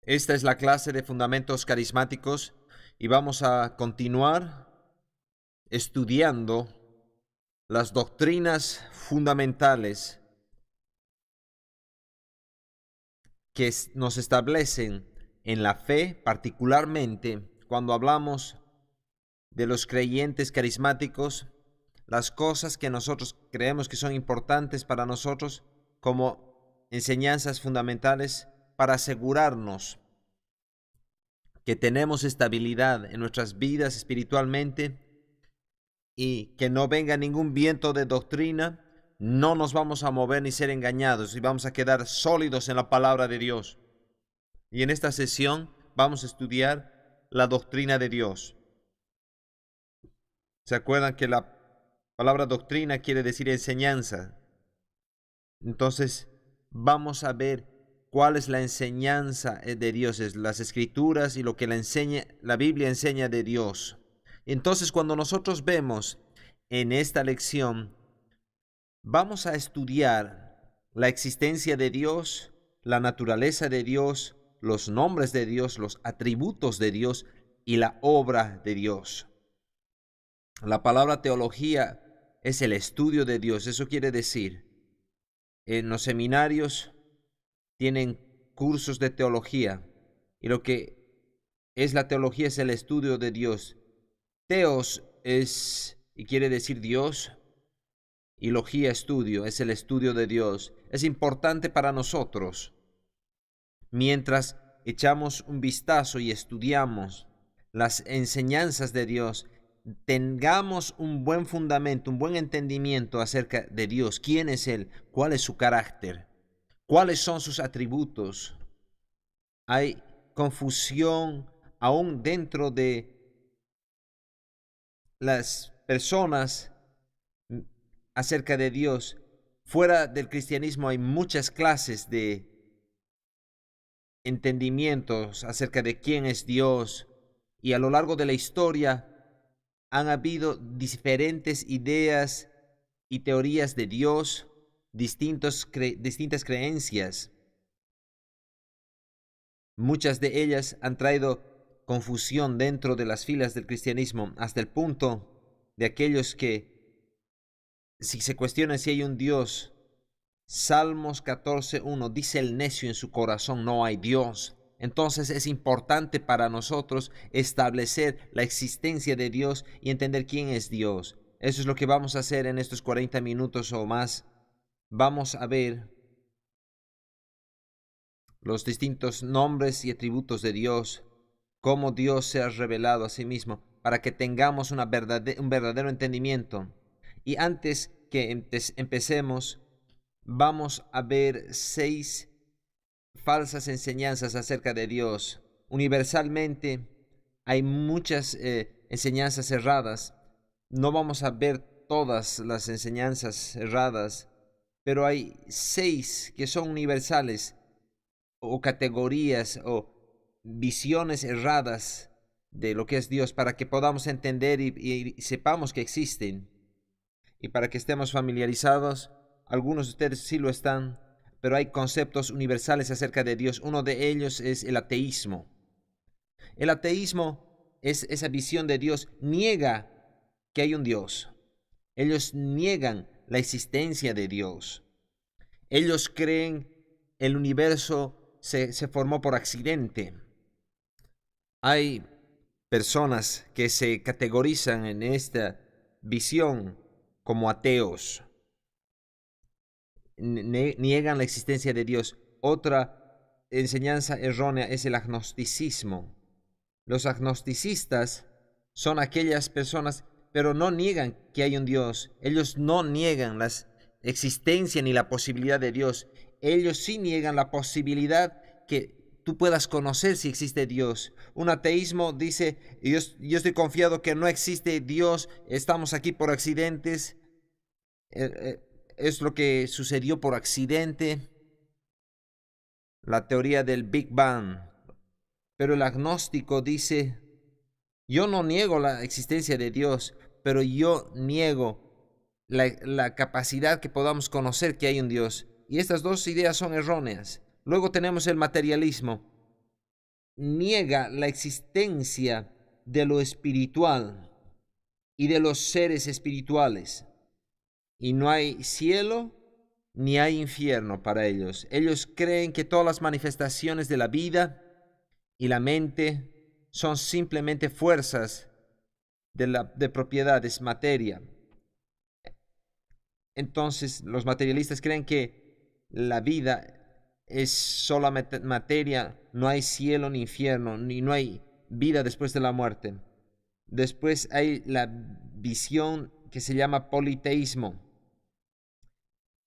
Esta es la clase de fundamentos carismáticos y vamos a continuar estudiando las doctrinas fundamentales que nos establecen en la fe, particularmente cuando hablamos de los creyentes carismáticos, las cosas que nosotros creemos que son importantes para nosotros como enseñanzas fundamentales para asegurarnos que tenemos estabilidad en nuestras vidas espiritualmente y que no venga ningún viento de doctrina, no nos vamos a mover ni ser engañados y vamos a quedar sólidos en la palabra de Dios. Y en esta sesión vamos a estudiar la doctrina de Dios. ¿Se acuerdan que la palabra doctrina quiere decir enseñanza? Entonces vamos a ver cuál es la enseñanza de Dios, es las escrituras y lo que la Biblia enseña de Dios. Entonces, cuando nosotros vemos en esta lección, vamos a estudiar la existencia de Dios, la naturaleza de Dios, los nombres de Dios, los atributos de Dios y la obra de Dios. La palabra teología es el estudio de Dios. Eso quiere decir, en los seminarios tienen cursos de teología y lo que es la teología es el estudio de Dios. Teos y quiere decir Dios, y logía estudio, es el estudio de Dios. Es importante para nosotros. Mientras echamos un vistazo y estudiamos las enseñanzas de Dios, tengamos un buen fundamento, un buen entendimiento acerca de Dios. ¿Quién es Él? ¿Cuál es su carácter? ¿Cuáles son sus atributos? Hay confusión aún dentro de las personas acerca de Dios. Fuera del cristianismo hay muchas clases de entendimientos acerca de quién es Dios, y a lo largo de la historia han habido diferentes ideas y teorías de Dios, distintas creencias. Muchas de ellas han traído confusión dentro de las filas del cristianismo, hasta el punto de aquellos que, si se cuestionan si hay un Dios, Salmos 14:1 dice: el necio en su corazón no hay Dios. Entonces es importante para nosotros establecer la existencia de Dios y entender quién es Dios. Eso es lo que vamos a hacer en estos 40 minutos o más. Vamos a ver los distintos nombres y atributos de Dios, cómo Dios se ha revelado a sí mismo, para que tengamos un verdadero entendimiento. Y antes que empecemos, vamos a ver 6 falsas enseñanzas acerca de Dios. Universalmente hay muchas enseñanzas erradas. No vamos a ver todas las enseñanzas erradas, pero hay 6 que son universales, o categorías o visiones erradas de lo que es Dios, para que podamos entender y sepamos que existen, y para que estemos familiarizados. Algunos de ustedes sí lo están, pero hay conceptos universales acerca de Dios. Uno de ellos es el ateísmo. El ateísmo es esa visión de Dios, niega que hay un Dios. Ellos niegan la existencia de Dios. Ellos creen el universo se formó por accidente. Hay personas que se categorizan en esta visión como ateos. Niegan la existencia de Dios. Otra enseñanza errónea es el agnosticismo. Los agnosticistas son aquellas personas, pero no niegan que hay un Dios. Ellos no niegan la existencia ni la posibilidad de Dios. Ellos sí niegan la posibilidad que tú puedas conocer si existe Dios. Un ateísmo dice: yo estoy confiado que no existe Dios, estamos aquí por accidentes, es lo que sucedió por accidente, la teoría del Big Bang. Pero el agnóstico dice: yo no niego la existencia de Dios, pero yo niego la capacidad que podamos conocer que hay un Dios. Y estas dos ideas son erróneas. Luego tenemos el materialismo. niega la existencia de lo espiritual y de los seres espirituales. Y no hay cielo ni hay infierno para ellos. Ellos creen que todas las manifestaciones de la vida y la mente son simplemente fuerzas de propiedades, materia. Entonces, los materialistas creen que la vida es solamente materia, no hay cielo ni infierno, ni no hay vida después de la muerte. Después hay la visión que se llama politeísmo.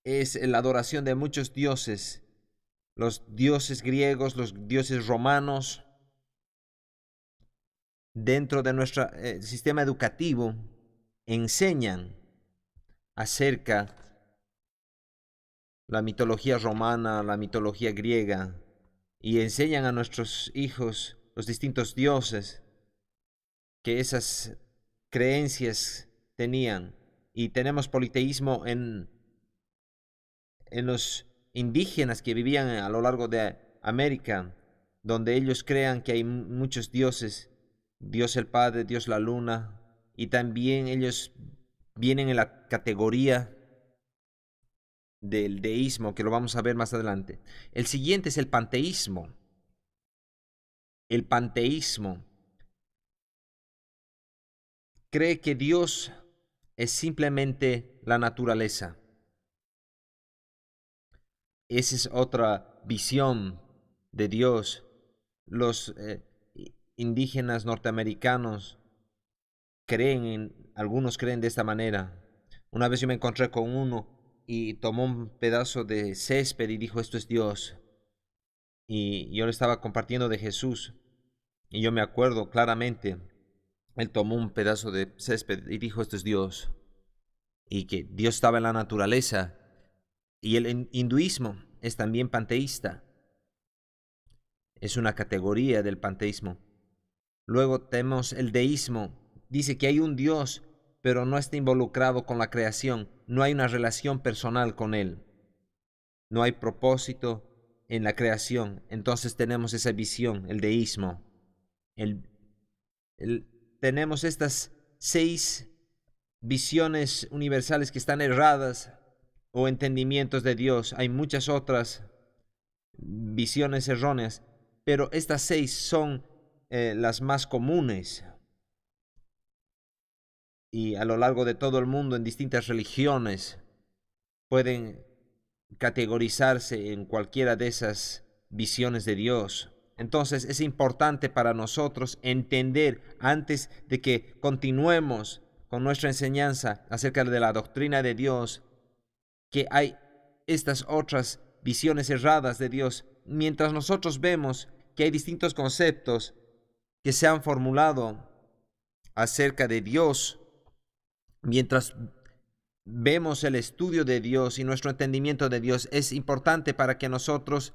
Es la adoración de muchos dioses, los dioses griegos, los dioses romanos. Dentro de nuestro sistema educativo enseñan acerca la mitología romana, la mitología griega, y enseñan a nuestros hijos los distintos dioses que esas creencias tenían. Y tenemos politeísmo en los indígenas que vivían a lo largo de América, donde ellos crean que hay muchos dioses, Dios el Padre, Dios la Luna, y también ellos vienen en la categoría del deísmo, que lo vamos a ver más adelante. El siguiente es el panteísmo. El panteísmo cree que Dios es simplemente la naturaleza. Esa es otra visión de Dios. Los indígenas norteamericanos algunos creen de esta manera. Una vez yo me encontré con uno y tomó un pedazo de césped y dijo, esto es Dios. Y yo le estaba compartiendo de Jesús. Y yo me acuerdo claramente, él tomó un pedazo de césped y dijo, esto es Dios. Y que Dios estaba en la naturaleza. Y el hinduismo es también panteísta. Es una categoría del panteísmo. Luego tenemos el deísmo. Dice que hay un Dios, pero no está involucrado con la creación. No hay una relación personal con Él. No hay propósito en la creación. Entonces tenemos esa visión, el deísmo. Tenemos estas 6 visiones universales que están erradas o entendimientos de Dios. Hay muchas otras visiones erróneas, pero estas 6 son las más comunes. Y a lo largo de todo el mundo, en distintas religiones, pueden categorizarse en cualquiera de esas visiones de Dios. Entonces es importante para nosotros entender, antes de que continuemos con nuestra enseñanza acerca de la doctrina de Dios, que hay estas otras visiones erradas de Dios, mientras nosotros vemos que hay distintos conceptos que se han formulado acerca de Dios, mientras vemos el estudio de Dios y nuestro entendimiento de Dios, es importante para que nosotros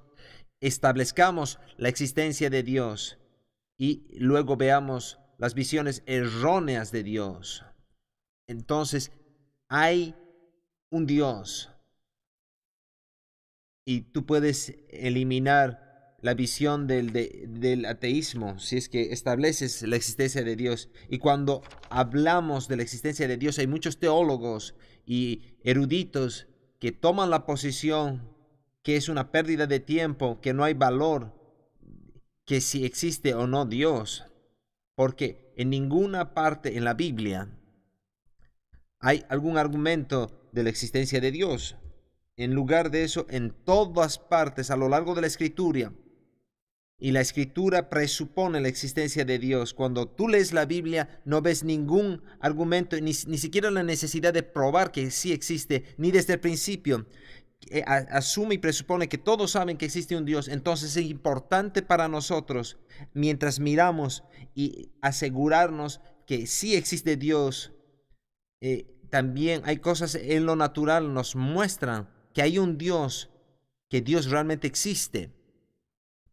establezcamos la existencia de Dios y luego veamos las visiones erróneas de Dios. Entonces, hay un Dios y tú puedes eliminar la visión del ateísmo si es que estableces la existencia de Dios. Y cuando hablamos de la existencia de Dios, hay muchos teólogos y eruditos que toman la posición que es una pérdida de tiempo, que no hay valor, que si existe o no Dios, porque en ninguna parte en la Biblia hay algún argumento de la existencia de Dios. En lugar de eso, en todas partes a lo largo de la Escritura, y la Escritura presupone la existencia de Dios. Cuando tú lees la Biblia, no ves ningún argumento, ni siquiera la necesidad de probar que sí existe, ni desde el principio. Asume y presupone que todos saben que existe un Dios. Entonces es importante para nosotros, mientras miramos y asegurarnos que sí existe Dios, también hay cosas en lo natural nos muestran que hay un Dios, que Dios realmente existe.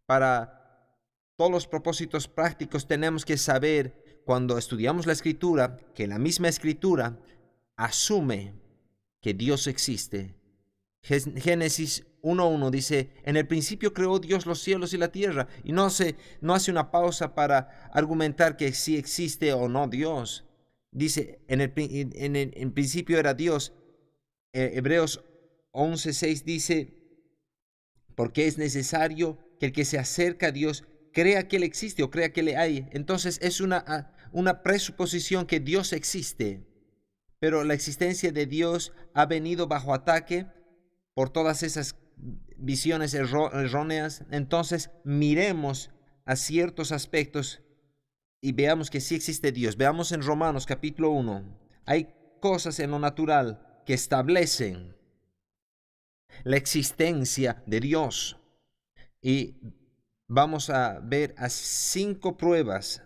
Para todos los propósitos prácticos tenemos que saber, cuando estudiamos la Escritura, que la misma Escritura asume que Dios existe. Génesis 1:1 dice, en el principio creó Dios los cielos y la tierra, y no hace una pausa para argumentar que si existe o no Dios. Dice, en principio era Dios. Hebreos 11:6 dice, porque es necesario que el que se acerca a Dios crea que Él existe o crea que le hay. Entonces es una presuposición que Dios existe, pero la existencia de Dios ha venido bajo ataque por todas esas visiones erróneas. Entonces miremos a ciertos aspectos y veamos que sí existe Dios. Veamos en Romanos capítulo 1. Hay cosas en lo natural que establecen la existencia de Dios. Y vamos a ver a 5 pruebas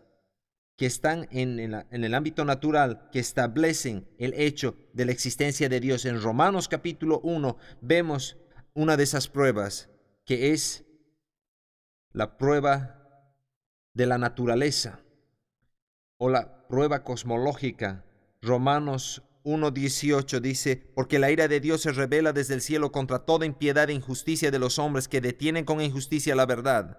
que están en el ámbito natural, que establecen el hecho de la existencia de Dios. En Romanos capítulo 1 vemos una de esas pruebas, que es la prueba de la naturaleza o la prueba cosmológica. Romanos 1:18 dice, porque la ira de Dios se revela desde el cielo contra toda impiedad e injusticia de los hombres que detienen con injusticia la verdad.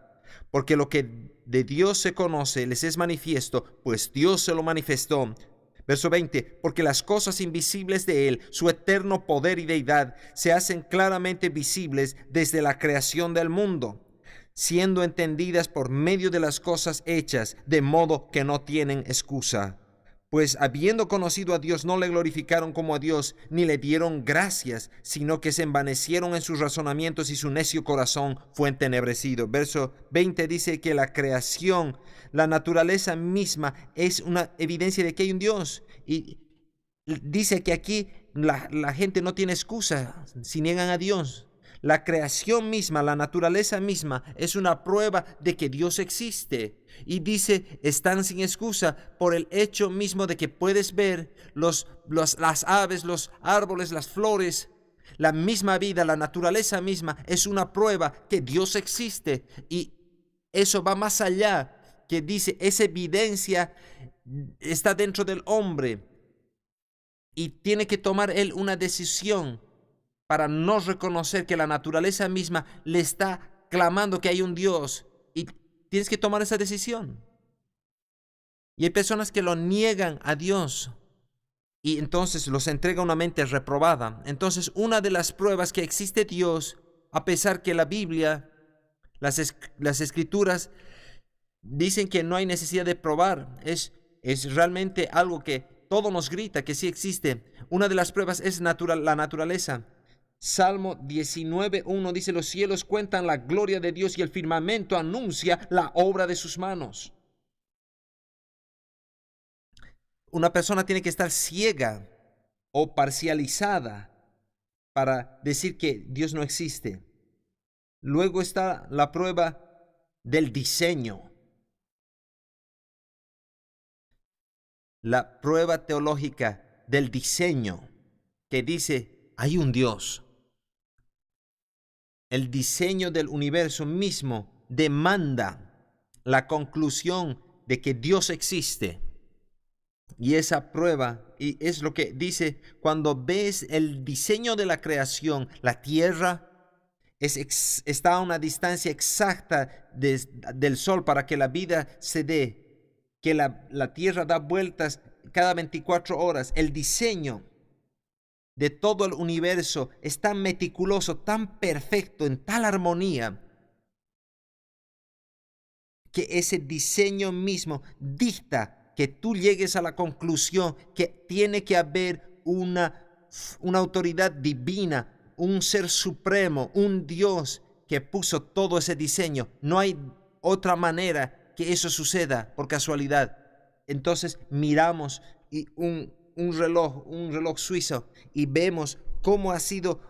Porque lo que de Dios se conoce les es manifiesto, pues Dios se lo manifestó. Verso 20, porque las cosas invisibles de Él, su eterno poder y deidad, se hacen claramente visibles desde la creación del mundo, siendo entendidas por medio de las cosas hechas, de modo que no tienen excusa. Pues habiendo conocido a Dios, no le glorificaron como a Dios, ni le dieron gracias, sino que se envanecieron en sus razonamientos y su necio corazón fue entenebrecido. Verso 20 dice que la creación, la naturaleza misma, es una evidencia de que hay un Dios. Y dice que aquí la gente no tiene excusa si niegan a Dios. La creación misma, la naturaleza misma, es una prueba de que Dios existe. Y dice, están sin excusa por el hecho mismo de que puedes ver las aves, los árboles, las flores, la misma vida, la naturaleza misma, es una prueba que Dios existe. Y eso va más allá, que dice, esa evidencia está dentro del hombre y tiene que tomar él una decisión para no reconocer que la naturaleza misma le está clamando que hay un Dios, y tienes que tomar esa decisión. Y hay personas que lo niegan a Dios y entonces los entrega una mente reprobada. Entonces, una de las pruebas que existe Dios, a pesar que la Biblia, las escrituras dicen que no hay necesidad de probar, es realmente algo que todo nos grita que sí existe. Una de las pruebas es la naturaleza. Salmo 19:1 dice, los cielos cuentan la gloria de Dios y el firmamento anuncia la obra de sus manos. Una persona tiene que estar ciega o parcializada para decir que Dios no existe. Luego está la prueba del diseño. La prueba teológica del diseño, que dice, hay un Dios. El diseño del universo mismo demanda la conclusión de que Dios existe. Y esa prueba, y es lo que dice, cuando ves el diseño de la creación, la tierra está a una distancia exacta del sol para que la vida se dé, que la tierra da vueltas cada 24 horas. El diseño de todo el universo es tan meticuloso, tan perfecto, en tal armonía, que ese diseño mismo dicta que tú llegues a la conclusión que tiene que haber una autoridad divina, un ser supremo, un Dios que puso todo ese diseño. No hay otra manera que eso suceda por casualidad. Entonces miramos un reloj suizo y vemos cómo ha sido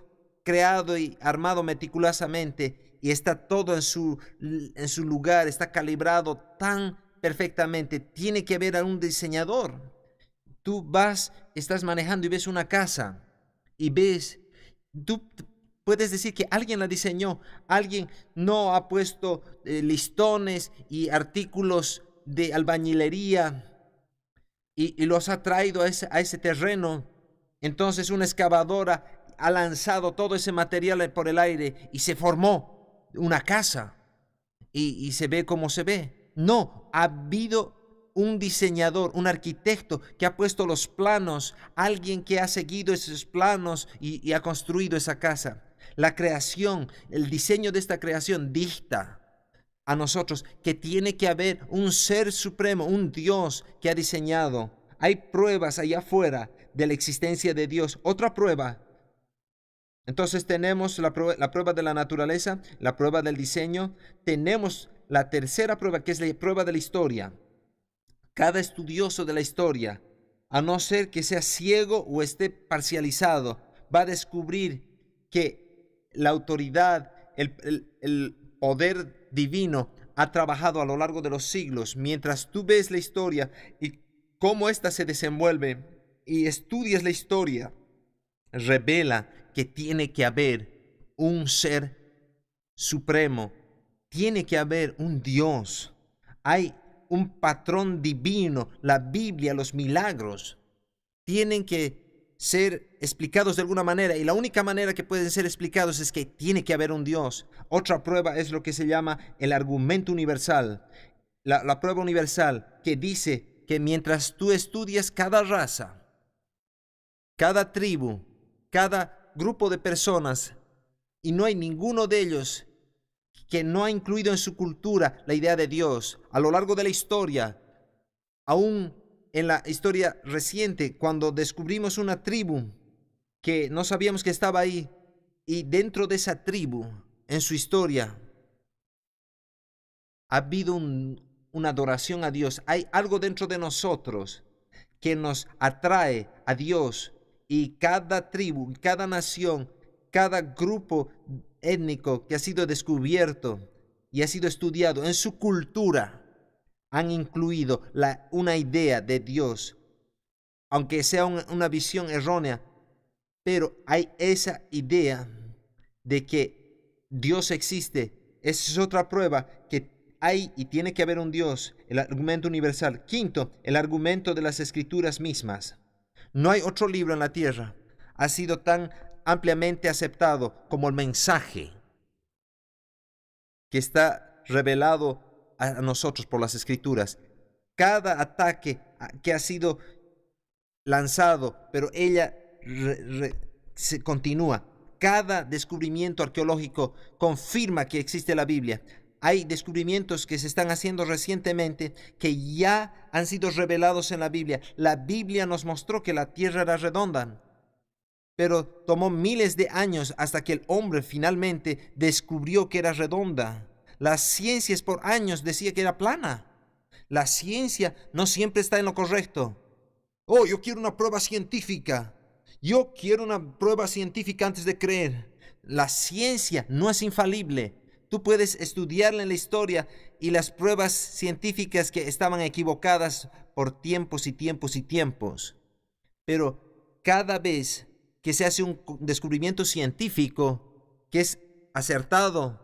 creado y armado meticulosamente y está todo en su lugar, está calibrado tan perfectamente. Tiene que haber a un diseñador. Tú estás manejando y ves una casa y tú puedes decir que alguien la diseñó, alguien no ha puesto listones y artículos de albañilería y los ha traído a ese terreno. Entonces una excavadora ha lanzado todo ese material por el aire y se formó una casa y se ve como se ve. No, ha habido un diseñador, un arquitecto que ha puesto los planos, alguien que ha seguido esos planos y ha construido esa casa. La creación, el diseño de esta creación dicta a nosotros que tiene que haber un ser supremo, un Dios que ha diseñado. Hay pruebas allá afuera de la existencia de Dios. Otra prueba. Entonces tenemos la prueba de la naturaleza, la prueba del diseño. Tenemos la tercera prueba, que es la prueba de la historia. Cada estudioso de la historia, a no ser que sea ciego o esté parcializado, va a descubrir que la autoridad, el poder divino ha trabajado a lo largo de los siglos. Mientras tú ves la historia y cómo ésta se desenvuelve y estudias la historia, revela que tiene que haber un ser supremo, tiene que haber un Dios. Hay un patrón divino, la Biblia, los milagros tienen que ser explicados de alguna manera, y la única manera que pueden ser explicados es que tiene que haber un Dios. Otra prueba es lo que se llama el argumento universal, la prueba universal, que dice que mientras tú estudias cada raza, cada tribu, cada grupo de personas, y no hay ninguno de ellos que no ha incluido en su cultura la idea de Dios a lo largo de la historia, aún en la historia reciente, cuando descubrimos una tribu que no sabíamos que estaba ahí, y dentro de esa tribu, en su historia, ha habido una adoración a Dios. Hay algo dentro de nosotros que nos atrae a Dios, y cada tribu, cada nación, cada grupo étnico que ha sido descubierto y ha sido estudiado en su cultura, han incluido una idea de Dios, aunque sea una visión errónea, pero hay esa idea de que Dios existe. Esa es otra prueba que hay y tiene que haber un Dios, el argumento universal. Quinto, el argumento de las Escrituras mismas. No hay otro libro en la tierra ha sido tan ampliamente aceptado como el mensaje que está revelado a nosotros por las Escrituras. Cada ataque que ha sido lanzado, pero ella se continúa. Cada descubrimiento arqueológico confirma que existe la Biblia. Hay descubrimientos que se están haciendo recientemente que ya han sido revelados en la Biblia. La Biblia nos mostró que la tierra era redonda, pero tomó miles de años hasta que el hombre finalmente descubrió que era redonda. Las ciencias por años decía que era plana. La ciencia no siempre está en lo correcto. Oh, yo quiero una prueba científica. Yo quiero una prueba científica antes de creer. La ciencia no es infalible. Tú puedes estudiarla en la historia y las pruebas científicas que estaban equivocadas por tiempos y tiempos y tiempos. Pero cada vez que se hace un descubrimiento científico que es acertado,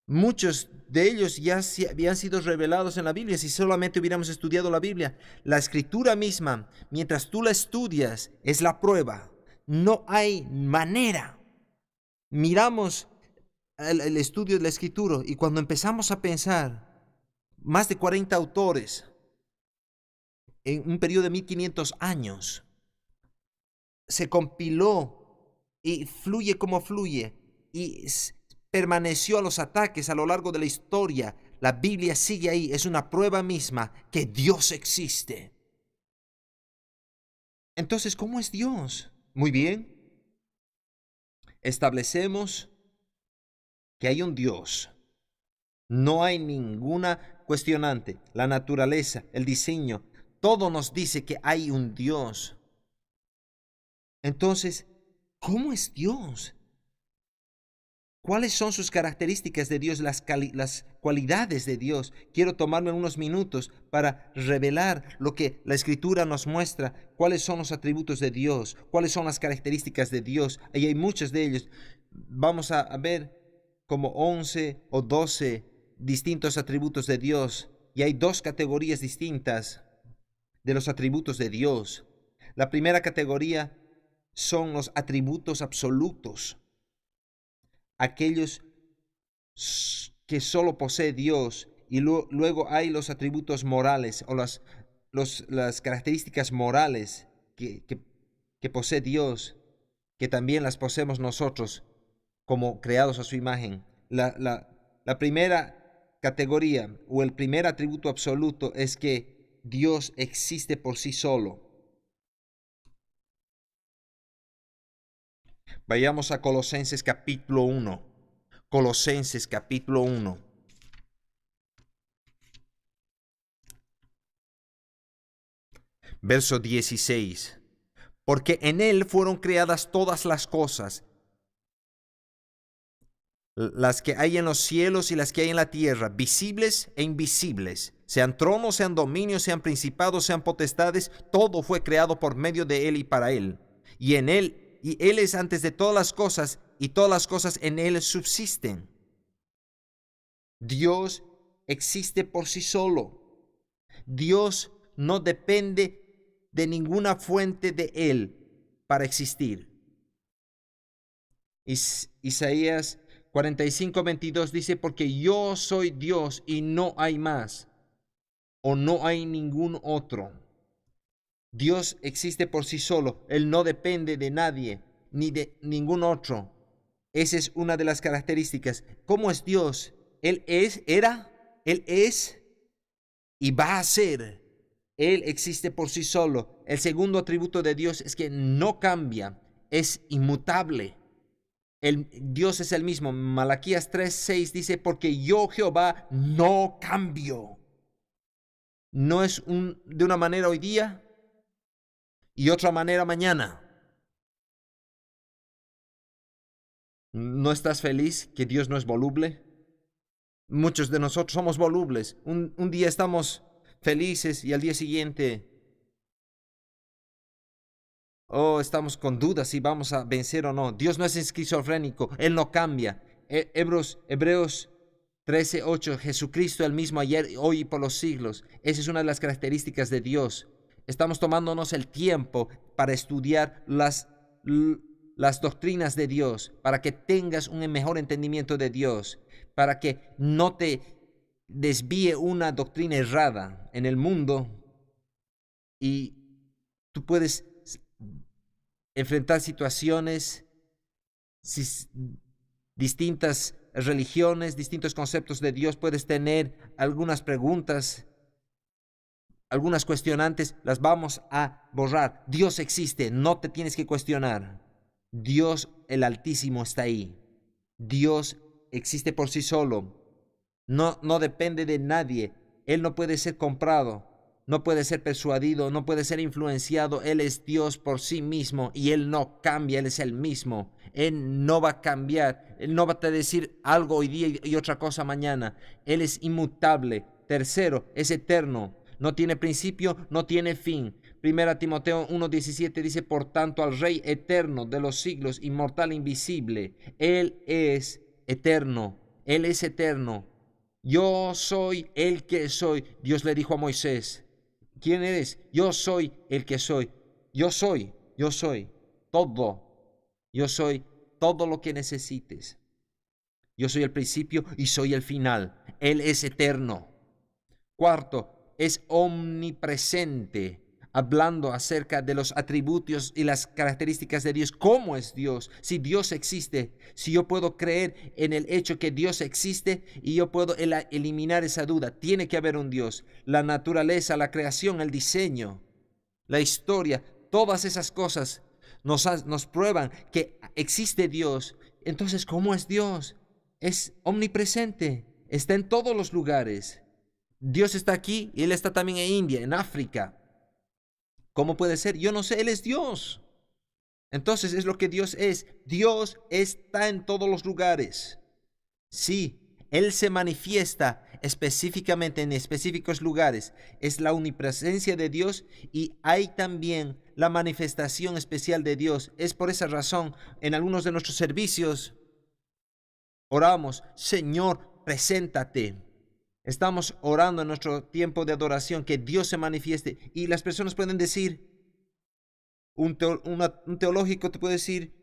muchos de ellos ya habían sido revelados en la Biblia si solamente hubiéramos estudiado la Biblia. La Escritura misma, mientras tú la estudias, es la prueba. No hay manera. Miramos el estudio de la Escritura y cuando empezamos a pensar, más de 40 autores en un periodo de 1500 años, se compiló y fluye como fluye y permaneció a los ataques a lo largo de la historia. La Biblia sigue ahí, es una prueba misma que Dios existe. Entonces, ¿cómo es Dios? Muy bien, establecemos que hay un Dios. No hay ninguna cuestionante. La naturaleza, el diseño, todo nos dice que hay un Dios. Entonces, ¿cómo es Dios? ¿Cuáles son sus características de Dios, las cualidades de Dios? Quiero tomarme unos minutos para revelar lo que la Escritura nos muestra, cuáles son los atributos de Dios, cuáles son las características de Dios. Ahí hay muchos de ellos. Vamos a ver como 11 o 12 distintos atributos de Dios, y hay dos categorías distintas de los atributos de Dios. La primera categoría son los atributos absolutos, aquellos que solo posee Dios, y luego hay los atributos morales o las características morales que posee Dios, que también las poseemos nosotros como creados a su imagen. La primera categoría o el primer atributo absoluto es que Dios existe por sí solo. Vayamos a Colosenses capítulo 1. Colosenses capítulo 1. Verso 16. Porque en Él fueron creadas todas las cosas, las que hay en los cielos y las que hay en la tierra, visibles e invisibles, sean tronos, sean dominios, sean principados, sean potestades, todo fue creado por medio de Él y para Él. Y Él es antes de todas las cosas, y todas las cosas en Él subsisten. Dios existe por sí solo. Dios no depende de ninguna fuente de Él para existir. Isaías 45:22 dice, porque yo soy Dios y no hay más, o no hay ningún otro. Dios existe por sí solo. Él no depende de nadie, ni de ningún otro. Esa es una de las características. ¿Cómo es Dios? Él es y va a ser. Él existe por sí solo. El segundo atributo de Dios es que no cambia, es inmutable. Dios es el mismo. Malaquías 3:6 dice, porque yo Jehová no cambio. No es de una manera hoy día y otra manera mañana. ¿No estás feliz que Dios no es voluble? Muchos de nosotros somos volubles. Un día estamos felices y al día siguiente estamos con dudas si vamos a vencer o no. Dios no es esquizofrénico, Él no cambia. Hebreos 13:8, Jesucristo el mismo ayer, hoy y por los siglos. Esa es una de las características de Dios. Estamos tomándonos el tiempo para estudiar las doctrinas de Dios, para que tengas un mejor entendimiento de Dios, para que no te desvíe una doctrina errada en el mundo y tú puedes enfrentar situaciones, distintas religiones, distintos conceptos de Dios. Puedes tener algunas preguntas, algunas cuestionantes, las vamos a borrar. Dios existe, no te tienes que cuestionar. Dios el Altísimo está ahí. Dios existe por sí solo. No depende de nadie. Él no puede ser comprado, no puede ser persuadido, no puede ser influenciado. Él es Dios por sí mismo y Él no cambia, Él es el mismo. Él no va a cambiar, Él no va a decir algo hoy día y otra cosa mañana. Él es inmutable. Tercero, es eterno. No tiene principio, no tiene fin. Primera Timoteo 1:17 dice, por tanto, al Rey eterno de los siglos, inmortal, invisible. Él es eterno, Él es eterno. Yo soy el que soy. Dios le dijo a Moisés, ¿quién eres? Yo soy el que soy. Yo soy todo. Yo soy todo lo que necesites. Yo soy el principio y soy el final. Él es eterno. Cuarto, es omnipresente, hablando acerca de los atributos y las características de Dios. ¿Cómo es Dios? Si Dios existe, si yo puedo creer en el hecho que Dios existe y yo puedo eliminar esa duda, tiene que haber un Dios. La naturaleza, la creación, el diseño, la historia, todas esas cosas nos prueban que existe Dios. Entonces, ¿cómo es Dios? Es omnipresente, está en todos los lugares. Dios está aquí y Él está también en India, en África. ¿Cómo puede ser? Yo no sé, Él es Dios. Entonces es lo que Dios es. Dios está en todos los lugares. Sí, Él se manifiesta específicamente en específicos lugares. Es la omnipresencia de Dios y hay también la manifestación especial de Dios. Es por esa razón, en algunos de nuestros servicios, oramos, Señor, preséntate. Estamos orando en nuestro tiempo de adoración que Dios se manifieste y las personas pueden decir, Un teológico te puede decir,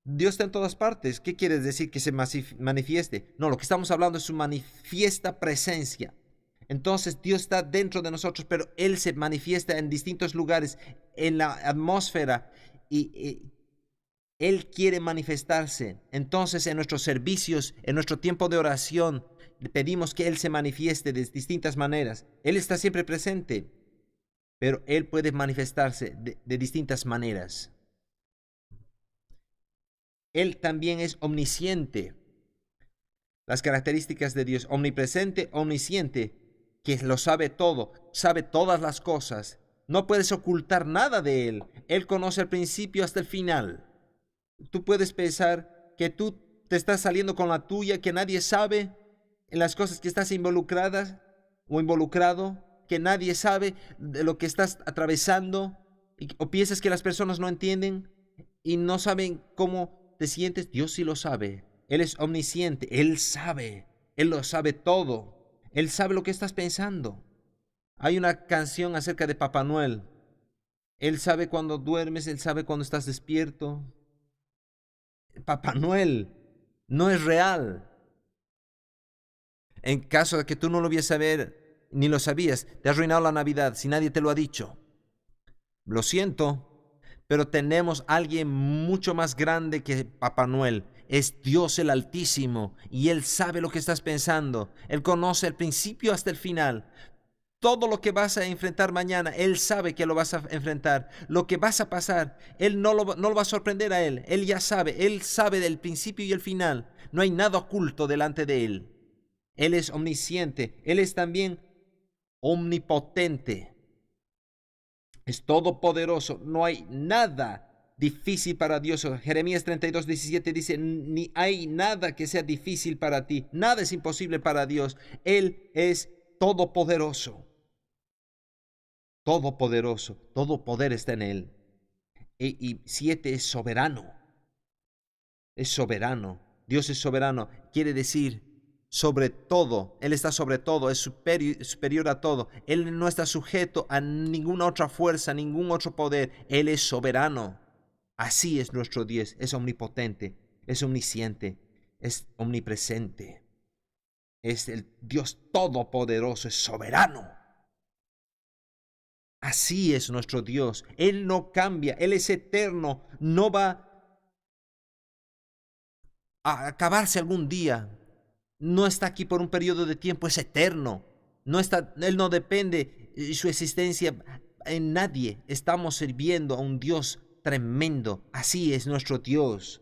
Dios está en todas partes. ¿Qué quiere decir que se manifieste? No, lo que estamos hablando es su manifiesta presencia. Entonces Dios está dentro de nosotros, pero Él se manifiesta en distintos lugares, en la atmósfera, y Él quiere manifestarse. Entonces en nuestros servicios, en nuestro tiempo de oración, le pedimos que Él se manifieste de distintas maneras. Él está siempre presente, pero Él puede manifestarse de distintas maneras. Él también es omnisciente. Las características de Dios: omnipresente, omnisciente, que lo sabe todo, sabe todas las cosas. No puedes ocultar nada de Él. Él conoce el principio hasta el final. Tú puedes pensar que tú te estás saliendo con la tuya, que nadie sabe en las cosas que estás involucradas o involucrado, que nadie sabe de lo que estás atravesando, o piensas que las personas no entienden y no saben cómo te sientes. Dios sí lo sabe. Él es omnisciente. Él sabe. Él lo sabe todo. Él sabe lo que estás pensando. Hay una canción acerca de Papá Noel. Él sabe cuando duermes. Él sabe cuando estás despierto. Papá Noel no es real. En caso de que tú no lo vayas a ver ni lo sabías, te has arruinado la Navidad si nadie te lo ha dicho. Lo siento, pero tenemos alguien mucho más grande que Papá Noel. Es Dios el Altísimo, y Él sabe lo que estás pensando. Él conoce el principio hasta el final. Todo lo que vas a enfrentar mañana, Él sabe que lo vas a enfrentar. Lo que vas a pasar, Él no lo va a sorprender a Él. Él ya sabe. Él sabe del principio y el final. No hay nada oculto delante de Él. Él es omnisciente. Él es también omnipotente. Es todopoderoso. No hay nada difícil para Dios. Jeremías 32:17 dice, ni hay nada que sea difícil para ti. Nada es imposible para Dios. Él es todopoderoso. Todopoderoso. Todo poder está en Él. Y 7, es soberano. Es soberano. Dios es soberano. Quiere decir sobre todo. Él está sobre todo. Es superior a todo. Él no está sujeto a ninguna otra fuerza, ningún otro poder. Él es soberano. Así es nuestro Dios. Es omnipotente. Es omnisciente. Es omnipresente. Es el Dios todopoderoso. Es soberano. Así es nuestro Dios. Él no cambia. Él es eterno. No va a acabarse algún día. No está aquí por un periodo de tiempo. Es eterno. Él no depende su existencia en nadie. Estamos sirviendo a un Dios tremendo. Así es nuestro Dios.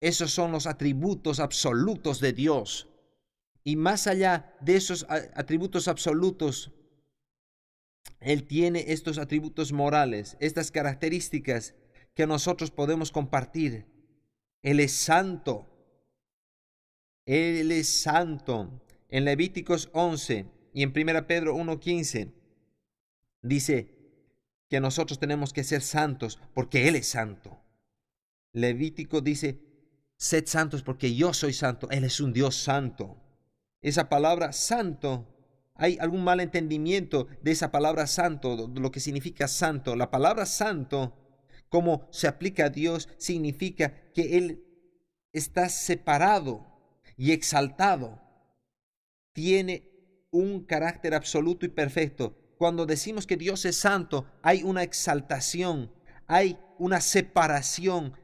Esos son los atributos absolutos de Dios. Y más allá de esos atributos absolutos, Él tiene estos atributos morales, estas características que nosotros podemos compartir. Él es santo. Él es santo. En Levíticos 11 y en 1 Pedro 1:15 dice que nosotros tenemos que ser santos porque Él es santo. Levítico dice, sed santos porque yo soy santo. Él es un Dios santo. Esa palabra santo, hay algún mal entendimiento de esa palabra santo, de lo que significa santo. La palabra santo, como se aplica a Dios, significa que Él está separado y exaltado. Tiene un carácter absoluto y perfecto. Cuando decimos que Dios es santo, hay una exaltación, hay una separación,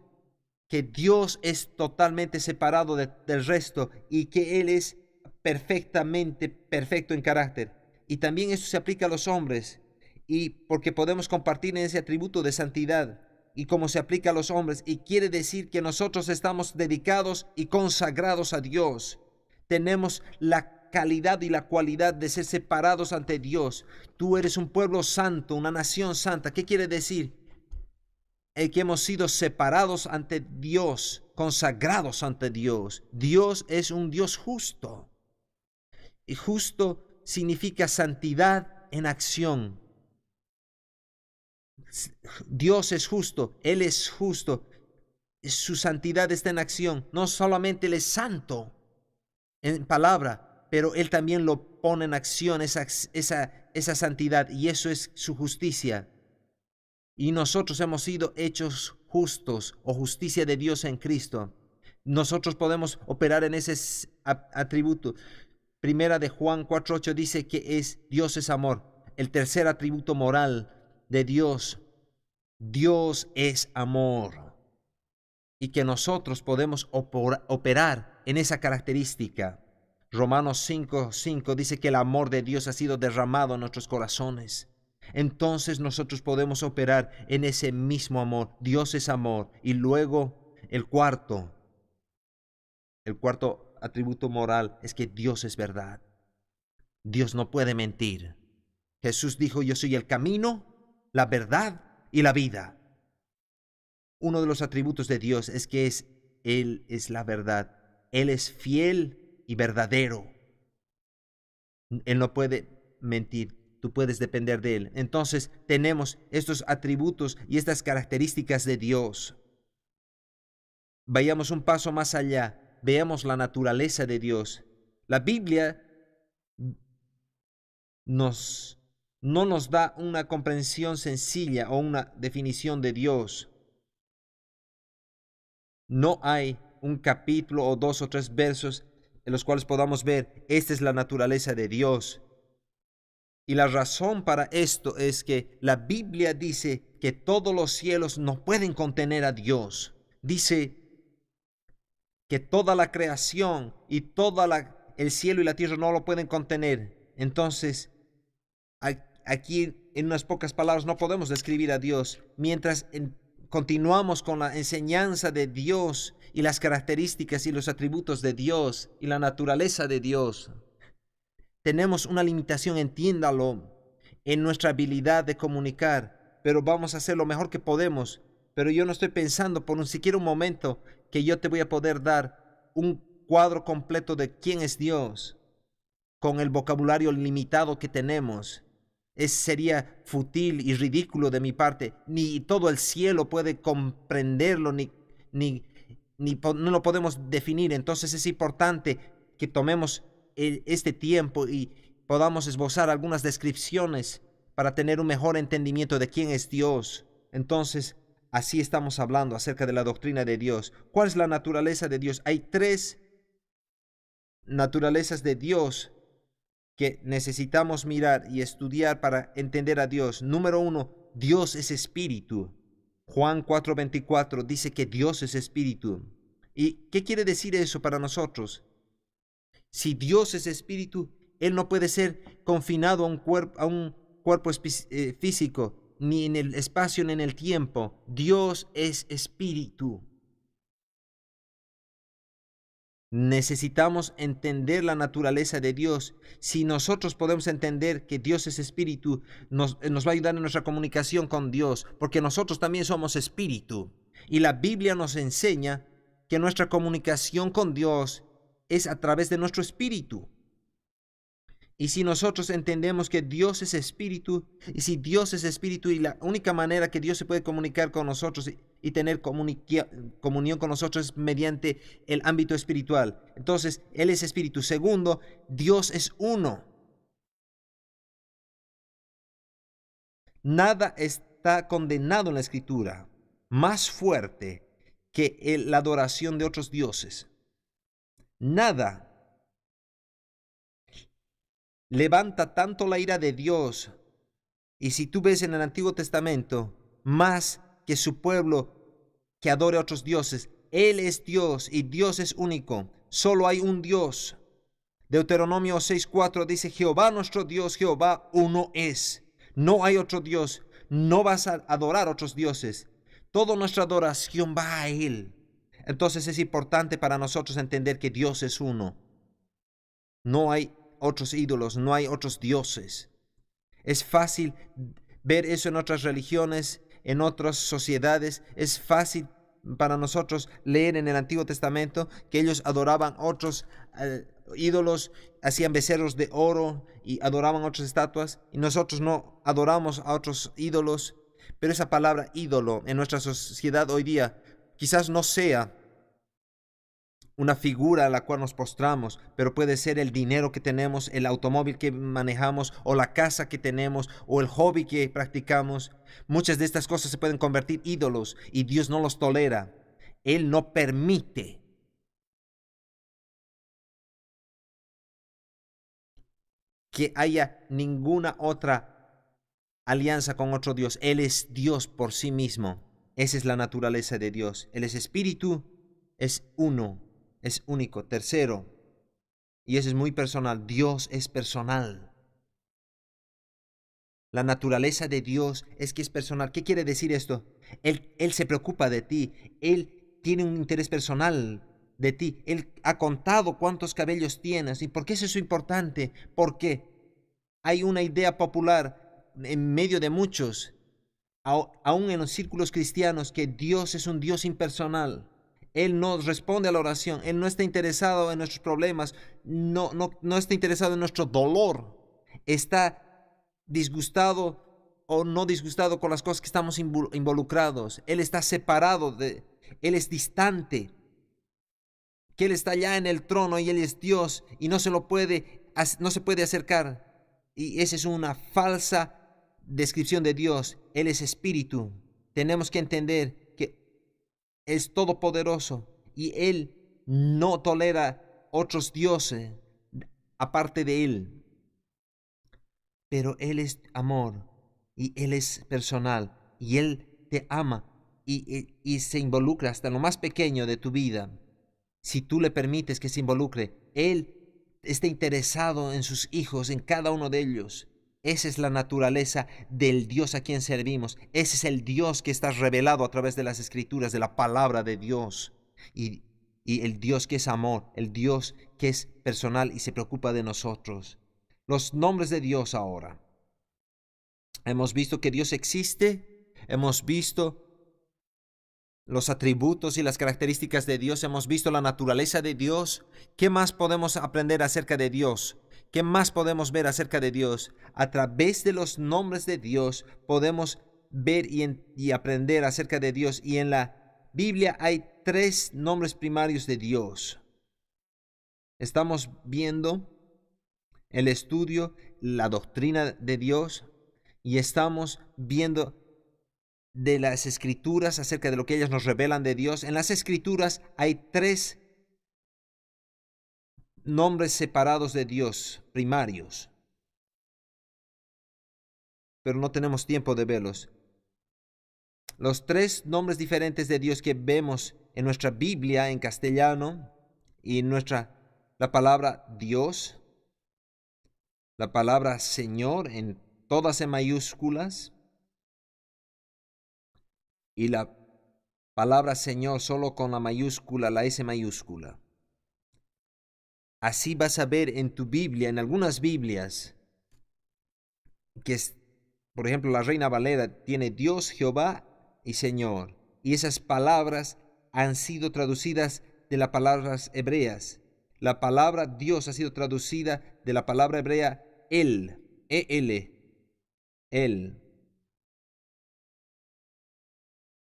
que Dios es totalmente separado del resto y que Él es perfectamente perfecto en carácter. Y también esto se aplica a los hombres, y porque podemos compartir en ese atributo de santidad y cómo se aplica a los hombres, y quiere decir que nosotros estamos dedicados y consagrados a Dios. Tenemos la calidad y la cualidad de ser separados ante Dios. Tú eres un pueblo santo, una nación santa. ¿Qué quiere decir? Que hemos sido separados ante Dios, consagrados ante Dios. Dios es un Dios justo. Y justo significa santidad en acción. Dios es justo, Él es justo. Su santidad está en acción. No solamente Él es santo en palabra, pero Él también lo pone en acción, esa santidad, y eso es su justicia. y nosotros hemos sido hechos justos o justicia de Dios en Cristo, nosotros podemos operar en ese atributo. Primera de Juan 4:8 dice que Dios es amor. El tercer atributo moral de Dios, Dios es amor. Y que nosotros podemos operar en esa característica. Romanos 5:5 dice que el amor de Dios ha sido derramado en nuestros corazones. Entonces nosotros podemos operar en ese mismo amor. Dios es amor. Y luego el cuarto atributo moral es que Dios es verdad. Dios no puede mentir. Jesús dijo, yo soy el camino, la verdad y la vida. Uno de los atributos de Dios es que Él es la verdad. Él es fiel y verdadero. Él no puede mentir. Tú puedes depender de Él. Entonces tenemos estos atributos y estas características de Dios. Vayamos un paso más allá. Veamos la naturaleza de Dios. La Biblia no nos da una comprensión sencilla o una definición de Dios. No hay un capítulo o 2 o 3 versos en los cuales podamos ver, esta es la naturaleza de Dios. Y la razón para esto es que la Biblia dice que todos los cielos no pueden contener a Dios. Dice que toda la creación y el cielo y la tierra no lo pueden contener. Entonces, aquí en unas pocas palabras no podemos describir a Dios. Mientras continuamos con la enseñanza de Dios y las características y los atributos de Dios y la naturaleza de Dios, tenemos una limitación, entiéndalo, en nuestra habilidad de comunicar, pero vamos a hacer lo mejor que podemos. Pero yo no estoy pensando por siquiera un momento que yo te voy a poder dar un cuadro completo de quién es Dios con el vocabulario limitado que tenemos. Sería fútil y ridículo de mi parte. Ni todo el cielo puede comprenderlo, no lo podemos definir. Entonces es importante que tomemos este tiempo y podamos esbozar algunas descripciones para tener un mejor entendimiento de quién es Dios. Entonces, así estamos hablando acerca de la doctrina de Dios. ¿Cuál es la naturaleza de Dios? Hay 3 naturalezas de Dios que necesitamos mirar y estudiar para entender a Dios. Número 1, Dios es espíritu. Juan 4:24 dice que Dios es espíritu. ¿Y qué quiere decir eso para nosotros? Si Dios es espíritu, Él no puede ser confinado a un cuerpo físico, ni en el espacio ni en el tiempo. Dios es espíritu. Necesitamos entender la naturaleza de Dios. Si nosotros podemos entender que Dios es espíritu, nos va a ayudar en nuestra comunicación con Dios, porque nosotros también somos espíritu. Y la Biblia nos enseña que nuestra comunicación con Dios es a través de nuestro espíritu. Y si nosotros entendemos que Dios es espíritu, y si Dios es espíritu y la única manera que Dios se puede comunicar con nosotros y tener comunión con nosotros es mediante el ámbito espiritual. Entonces, Él es espíritu. Segundo, Dios es uno. Nada está condenado en la Escritura más fuerte que la adoración de otros dioses. Nada levanta tanto la ira de Dios. Y si tú ves en el Antiguo Testamento, más que su pueblo que adore a otros dioses, Él es Dios y Dios es único. Solo hay un Dios. Deuteronomio 6:4 dice, Jehová nuestro Dios, Jehová uno es. No hay otro Dios. No vas a adorar a otros dioses. Toda nuestra adoración va a Él. Entonces es importante para nosotros entender que Dios es uno. No hay otros ídolos, no hay otros dioses. Es fácil ver eso en otras religiones, en otras sociedades. Es fácil para nosotros leer en el Antiguo Testamento que ellos adoraban otros ídolos, hacían becerros de oro y adoraban otras estatuas, y nosotros no adoramos a otros ídolos. Pero esa palabra ídolo en nuestra sociedad hoy día quizás no sea una figura a la cual nos postramos, pero puede ser el dinero que tenemos, el automóvil que manejamos, o la casa que tenemos, o el hobby que practicamos. Muchas de estas cosas se pueden convertir ídolos y Dios no los tolera. Él no permite que haya ninguna otra alianza con otro Dios. Él es Dios por sí mismo. Esa es la naturaleza de Dios. Él es espíritu, es uno, es único. Tercero, y eso es muy personal, Dios es personal. La naturaleza de Dios es que es personal. ¿Qué quiere decir esto? Él se preocupa de ti. Él tiene un interés personal de ti. Él ha contado cuántos cabellos tienes. ¿Y por qué es eso importante? Porque hay una idea popular en medio de muchos, aún en los círculos cristianos, que Dios es un Dios impersonal. Él no responde a la oración. Él no está interesado en nuestros problemas. No está interesado en nuestro dolor. Está disgustado o no disgustado con las cosas que estamos involucrados. Él está separado Él es distante. Que Él está allá en el trono y Él es Dios y no se puede acercar. Y esa es una falsa descripción de Dios. Él es espíritu. Tenemos que entender que es todopoderoso y Él no tolera otros dioses aparte de Él. Pero Él es amor y Él es personal y Él te ama y se involucra hasta lo más pequeño de tu vida. Si tú le permites que se involucre, Él está interesado en sus hijos, en cada uno de ellos. Esa es la naturaleza del Dios a quien servimos. Ese es el Dios que está revelado a través de las Escrituras, de la palabra de Dios. Y el Dios que es amor, el Dios que es personal y se preocupa de nosotros. Los nombres de Dios ahora. Hemos visto que Dios existe, hemos visto los atributos y las características de Dios, hemos visto la naturaleza de Dios. ¿Qué más podemos aprender acerca de Dios? ¿Qué más podemos ver acerca de Dios? A través de los nombres de Dios podemos ver y aprender acerca de Dios. Y en la Biblia hay 3 nombres primarios de Dios. Estamos viendo el estudio, la doctrina de Dios, y estamos viendo de las Escrituras acerca de lo que ellas nos revelan de Dios. En las Escrituras hay 3 nombres separados de Dios, primarios, pero no tenemos tiempo de verlos. Los 3 nombres diferentes de Dios que vemos en nuestra Biblia en castellano y la palabra Dios, la palabra Señor en todas en mayúsculas y la palabra Señor solo con la mayúscula, la S mayúscula. Así vas a ver en tu Biblia, en algunas Biblias, que por ejemplo, la Reina Valera tiene Dios, Jehová y Señor. Y esas palabras han sido traducidas de las palabras hebreas. La palabra Dios ha sido traducida de la palabra hebrea El, E-L, El.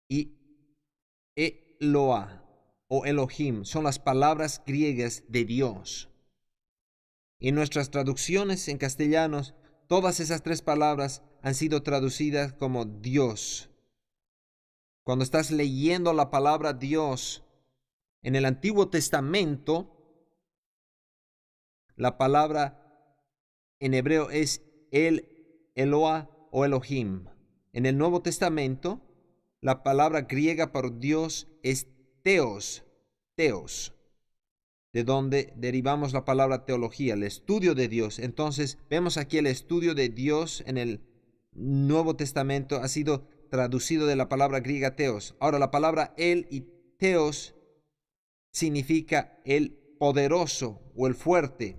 Y Eloah o Elohim son las palabras griegas de Dios. En nuestras traducciones en castellanos, todas esas 3 palabras han sido traducidas como Dios. Cuando estás leyendo la palabra Dios en el Antiguo Testamento, la palabra en hebreo es Eloah o Elohim. En el Nuevo Testamento, la palabra griega para Dios es Theos, de donde derivamos la palabra teología, el estudio de Dios. Entonces, vemos aquí el estudio de Dios en el Nuevo Testamento ha sido traducido de la palabra griega Theos. Ahora, la palabra El y Theos significa el poderoso o el fuerte.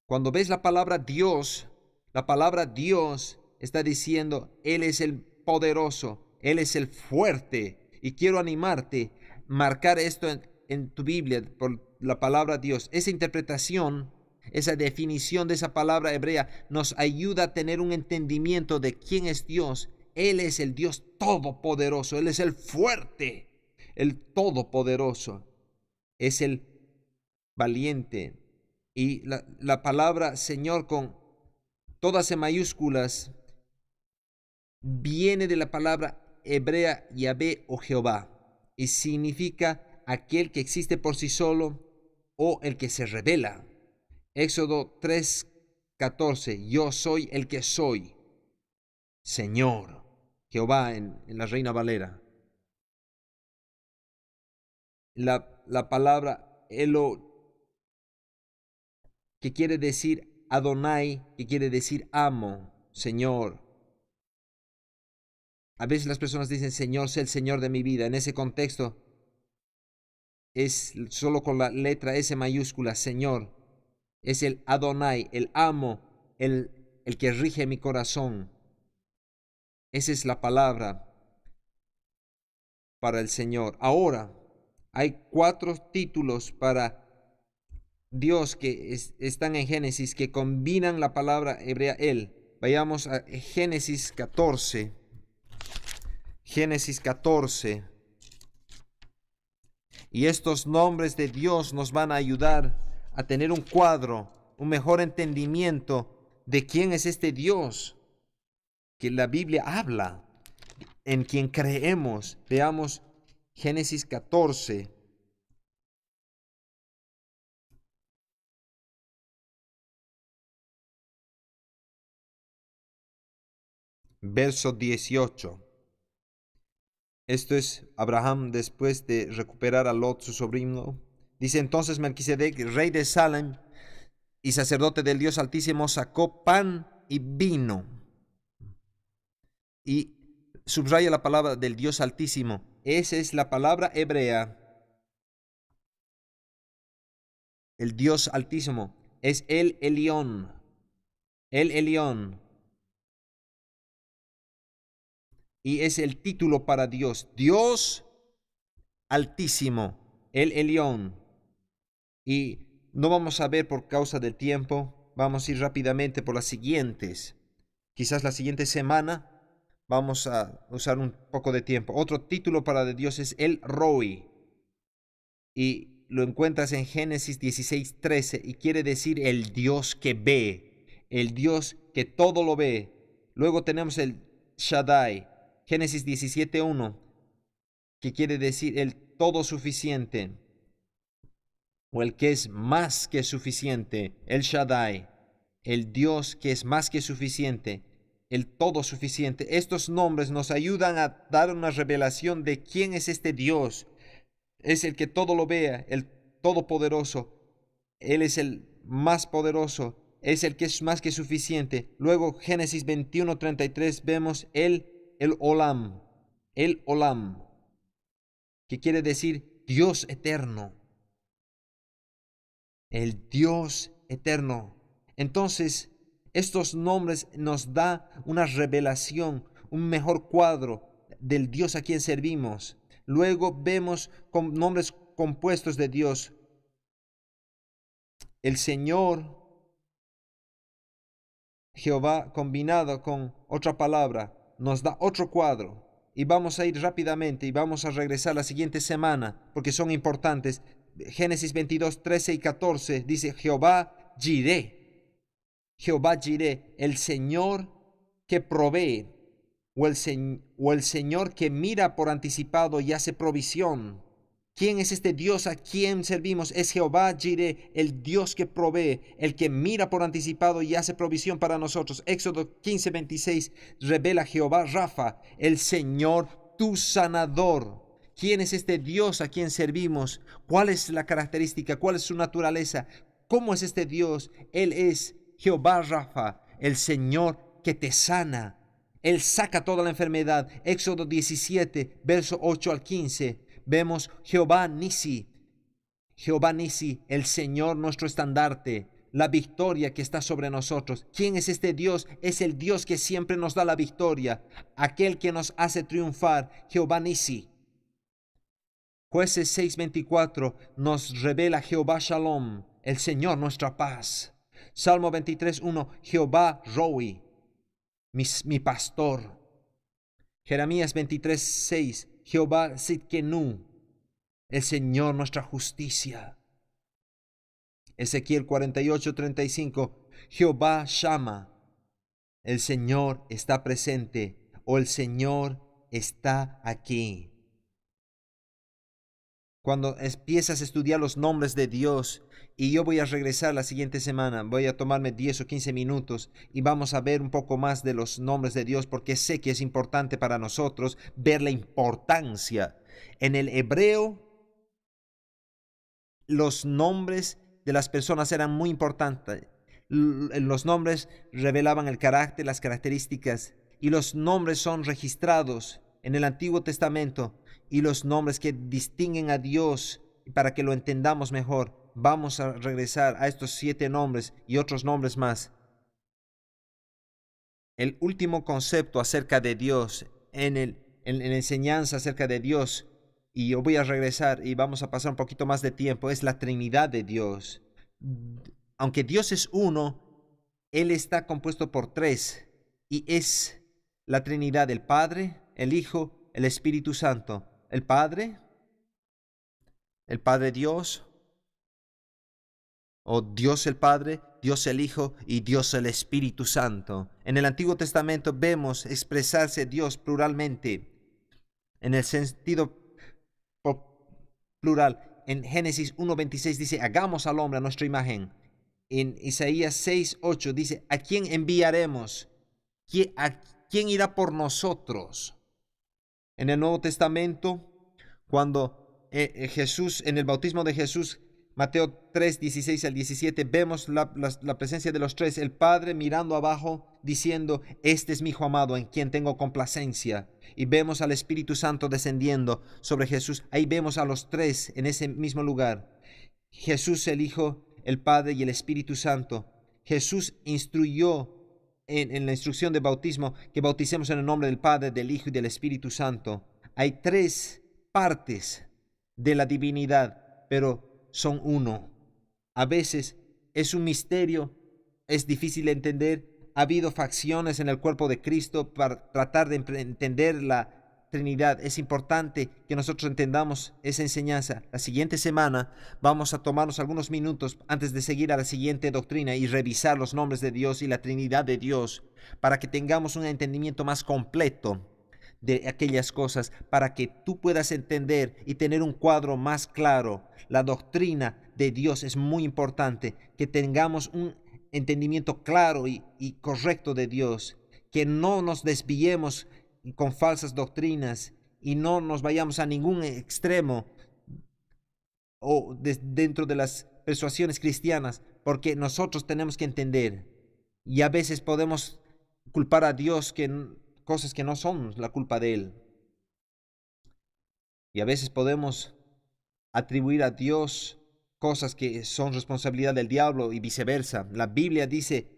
Cuando ves la palabra Dios está diciendo, Él es el poderoso, Él es el fuerte. Y quiero animarte a marcar esto en tu Biblia por la palabra Dios. Esa interpretación, esa definición de esa palabra hebrea nos ayuda a tener un entendimiento de quién es Dios. Él es el Dios todopoderoso, Él es el fuerte, el todopoderoso. Es el valiente. Y la palabra Señor con todas en mayúsculas viene de la palabra hebrea Yahvé o Jehová y significa aquel que existe por sí solo o el que se revela. Éxodo 3:14, yo soy el que soy, Señor, Jehová en la Reina Valera. La palabra Elo, que quiere decir Adonai, que quiere decir amo, Señor. A veces las personas dicen, Señor, sé el Señor de mi vida. En ese contexto es solo con la letra S mayúscula, Señor. Es el Adonai, el amo, el que rige mi corazón. Esa es la palabra para el Señor. Ahora, hay 4 títulos para Dios que están en Génesis, que combinan la palabra hebrea Él. Vayamos a Génesis 14. Génesis 14. Y estos nombres de Dios nos van a ayudar a tener un cuadro, un mejor entendimiento de quién es este Dios que la Biblia habla, en quien creemos. Veamos Génesis 14. Verso 18. Esto es Abraham después de recuperar a Lot, su sobrino. Dice entonces Melquisedec, rey de Salem y sacerdote del Dios Altísimo, sacó pan y vino. Y subraya la palabra del Dios Altísimo. Esa es la palabra hebrea. El Dios Altísimo es el Elión. El Elión. Y es el título para Dios. Dios Altísimo. El Elión. Y no vamos a ver por causa del tiempo. Vamos a ir rápidamente por las siguientes. Quizás la siguiente semana vamos a usar un poco de tiempo. Otro título para Dios es el Roi. Y lo encuentras en Génesis 16:13 y quiere decir el Dios que ve, el Dios que todo lo ve. Luego tenemos el Shaddai, Génesis 17:1, que quiere decir el todo suficiente o el que es más que suficiente, el Shaddai, el Dios que es más que suficiente, el todo suficiente. Estos nombres nos ayudan a dar una revelación de quién es este Dios. Es el que todo lo vea, el todopoderoso. Él es el más poderoso, es el que es más que suficiente. Luego Génesis 21:33 vemos el Olam, que quiere decir Dios eterno, el Dios eterno. Entonces, estos nombres nos da una revelación, un mejor cuadro del Dios a quien servimos. Luego vemos con nombres compuestos de Dios. El Señor, Jehová, combinado con otra palabra, nos da otro cuadro. Y vamos a ir rápidamente y vamos a regresar la siguiente semana porque son importantes. Génesis 22:13 y 14 dice Jehová Jireh. Jehová Jireh, el Señor que provee o el Señor que mira por anticipado y hace provisión. ¿Quién es este Dios a quien servimos? Es Jehová Jireh, el Dios que provee, el que mira por anticipado y hace provisión para nosotros. Éxodo 15:26 revela Jehová Rafa, el Señor tu sanador. ¿Quién es este Dios a quien servimos? ¿Cuál es la característica? ¿Cuál es su naturaleza? ¿Cómo es este Dios? Él es Jehová Rafa, el Señor que te sana. Él saca toda la enfermedad. Éxodo 17, verso 8 al 15. Vemos Jehová Nisi, el Señor nuestro estandarte, la victoria que está sobre nosotros. ¿Quién es este Dios? Es el Dios que siempre nos da la victoria, aquel que nos hace triunfar, Jehová Nisi. Jueces 6:24 nos revela Jehová Shalom, el Señor nuestra paz. Salmo 23:1, Jehová Roi, mi pastor. Jeremías 23:6, Jehová Sidkenu, el Señor nuestra justicia. Ezequiel 48:35, Jehová Shama, el Señor está presente, o el Señor está aquí. Cuando empiezas a estudiar los nombres de Dios, y yo voy a regresar la siguiente semana, voy a tomarme 10 o 15 minutos y vamos a ver un poco más de los nombres de Dios, porque sé que es importante para nosotros ver la importancia. En el hebreo, los nombres de las personas eran muy importantes. Los nombres revelaban el carácter, las características, y los nombres son registrados en el Antiguo Testamento, y los nombres que distinguen a Dios. Para que lo entendamos mejor, vamos a regresar a estos 7 nombres y otros nombres más. El último concepto acerca de Dios, en la enseñanza acerca de Dios, y yo voy a regresar y vamos a pasar un poquito más de tiempo, es la Trinidad de Dios. Aunque Dios es uno, Él está compuesto por 3, y es la Trinidad: el Padre, el Hijo, el Espíritu Santo. El Padre Dios, o Dios el Padre, Dios el Hijo y Dios el Espíritu Santo. En el Antiguo Testamento vemos expresarse Dios pluralmente, en el sentido plural. En Génesis 1:26 dice, hagamos al hombre a nuestra imagen. En Isaías 6:8 dice, ¿a quién enviaremos? ¿A quién irá por nosotros? En el Nuevo Testamento, cuando Jesús, en el bautismo de Jesús, Mateo 3:16-17, vemos la presencia de los 3, el Padre mirando abajo, diciendo, este es mi Hijo amado, en quien tengo complacencia. Y vemos al Espíritu Santo descendiendo sobre Jesús. Ahí vemos a los 3 en ese mismo lugar. Jesús, el Hijo, el Padre y el Espíritu Santo. Jesús instruyó en la instrucción de bautismo que bauticemos en el nombre del Padre, del Hijo y del Espíritu Santo. Hay 3 partes de la divinidad, pero son uno. A veces es un misterio, es difícil de entender. Ha habido facciones en el cuerpo de Cristo para tratar de entender la Trinidad. Es importante que nosotros entendamos esa enseñanza. La siguiente semana vamos a tomarnos algunos minutos antes de seguir a la siguiente doctrina y revisar los nombres de Dios y la Trinidad de Dios, para que tengamos un entendimiento más completo de aquellas cosas, para que tú puedas entender y tener un cuadro más claro. La doctrina de Dios es muy importante, que tengamos un entendimiento claro y correcto de Dios, que no nos desviemos con falsas doctrinas y no nos vayamos a ningún extremo o dentro de las persuasiones cristianas, porque nosotros tenemos que entender, y a veces podemos culpar a Dios cosas que no son la culpa de Él. Y a veces podemos atribuir a Dios cosas que son responsabilidad del diablo y viceversa. La Biblia dice,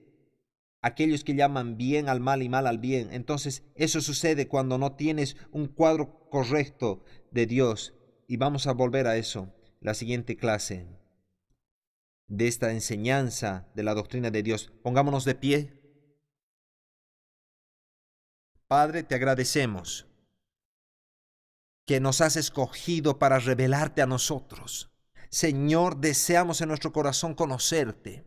aquellos que llaman bien al mal y mal al bien. Entonces, eso sucede cuando no tienes un cuadro correcto de Dios. Y vamos a volver a eso la siguiente clase de esta enseñanza de la doctrina de Dios. Pongámonos de pie. Padre, te agradecemos que nos has escogido para revelarte a nosotros. Señor, deseamos en nuestro corazón conocerte,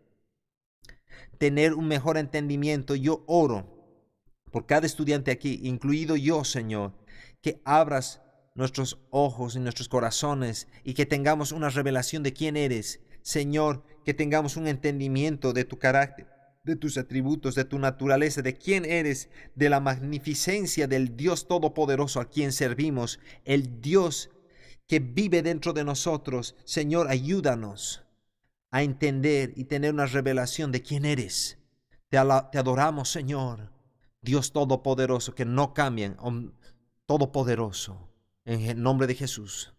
tener un mejor entendimiento. Yo oro por cada estudiante aquí, incluido yo, Señor, que abras nuestros ojos y nuestros corazones y que tengamos una revelación de quién eres. Señor, que tengamos un entendimiento de tu carácter, de tus atributos, de tu naturaleza, de quién eres, de la magnificencia del Dios Todopoderoso a quien servimos, el Dios que vive dentro de nosotros. Señor, ayúdanos a entender y tener una revelación de quién eres. Te adoramos, Señor, Dios Todopoderoso, que no cambian, Todopoderoso, en el nombre de Jesús.